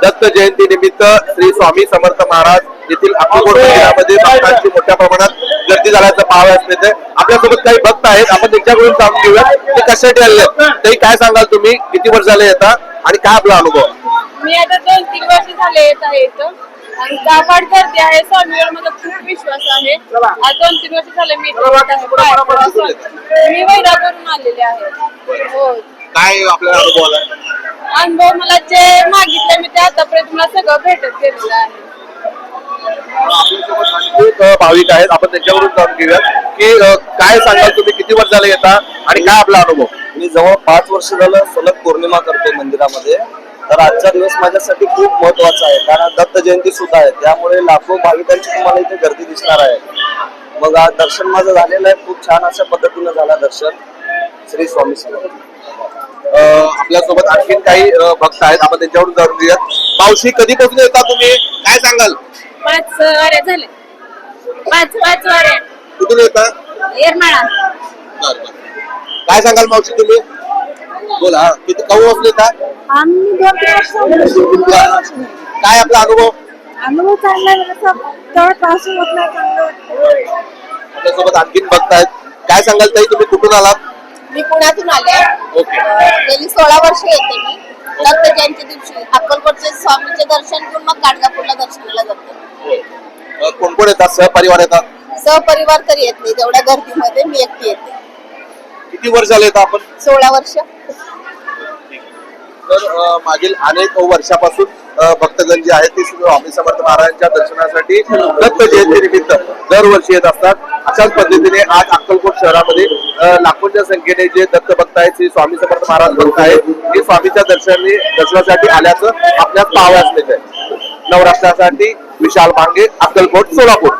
दत्त जयंती निमित्त श्री स्वामी समर्थ महाराज येथील अक्कलकोट मंदिरामध्ये भक्तांची मोठ्या प्रमाणात गर्दी झाल्याचं पाहावयास मिळते. आपल्यासोबत काही भक्त आहेत, आपण त्यांच्याकडून जाणून घेऊया ते कशासाठी आले. तरी काय सांगाल तुम्ही, किती वर्ष झाले येतात आणि काय आपला अनुभव? मी आता 2-3 वर्ष झाले येत आहे इथं आणि दाफाड गर्दी आहे. स्वामीवर माझा खूप विश्वास आहे. आज 2-3 वर्ष झाले मी इथे येत आहे. मी वैरागवरून आलेले आहे. हो. काय आपल्याला अनुभव आला? अनुभव मला जे मागितलं मी ते आतापर्यंत मला सगळं भेटत गेलेलं आहे. खूप भाविक आहेत, आपण त्यांच्यावरून जाणून घेऊया की काय सांगाल तुम्ही, किती वर्ष झाले येता आणि काय आपला अनुभव? मी जवळ 5 वर्ष झालं सलग पौर्णिमा करतोय मंदिरामध्ये. तर आजचा दिवस माझ्यासाठी खूप महत्वाचा आहे, कारण दत्त जयंती सुद्धा आहे. त्यामुळे लाखो भाविकांची तुम्हाला इथे गर्दी दिसणार आहे. मग आज दर्शन माझं झालेलं आहे, खूप छान अशा पद्धतीनं झालं दर्शन. श्री स्वामी समर्थ. आपल्यासोबत आणखी काही भक्त आहेत, आपण त्यांच्यावरून जाणून घेऊया. मावशी, कधीपासून येता तुम्ही, काय सांगाल? 5 वाऱ्या झाले. 5 वाऱ्या. कुठून येता? येरमाळा. काय सांगाल मावशी तुम्ही? बोला. किती कवापासून येता? आम्ही 2-3 वर्ष. काय आपला अनुभव? अनुभव चांगला आहे. त्रास होत नाही. आपल्यासोबत आणखीन भक्त आहेत, काय सांगाल ताई, तुम्ही कुठून आलात? मी पुण्यातून आले. ओके. गेली 16 वर्ष येते मी. दत्त जयंती दिवशी अक्कलकोटचे स्वामीचे दर्शन घेऊन मग गाणगापूरला दर्शनाला जाते. कोण कोण येतात? सहपरिवार येतात? सहपरिवार तर येत नाही, तेवढ्या गर्दीमध्ये मी एकटी येते. किती वर्ष झाले येतात आपण? 16 वर्ष. तर मागील अनेक वर्षापासून भक्तगण जे आहेत ते स्वामी समर्थ महाराजांच्या दर्शनासाठी दत्त जयंती निमित्त दरवर्षी येत असतात. अशाच पद्धतीने आज अक्कलकोट शहरामध्ये लाखोंच्या संख्येने जे दत्त भक्त आहेत, श्री स्वामी समर्थ महाराज भक्त आहेत, ते स्वामीच्या दर्शनासाठी आल्याचं आपल्याला पाहावयास मिळत आहे. नवराष्ट्रासाठी विशाल भांगे, अक्कलकोट, सोलापूर.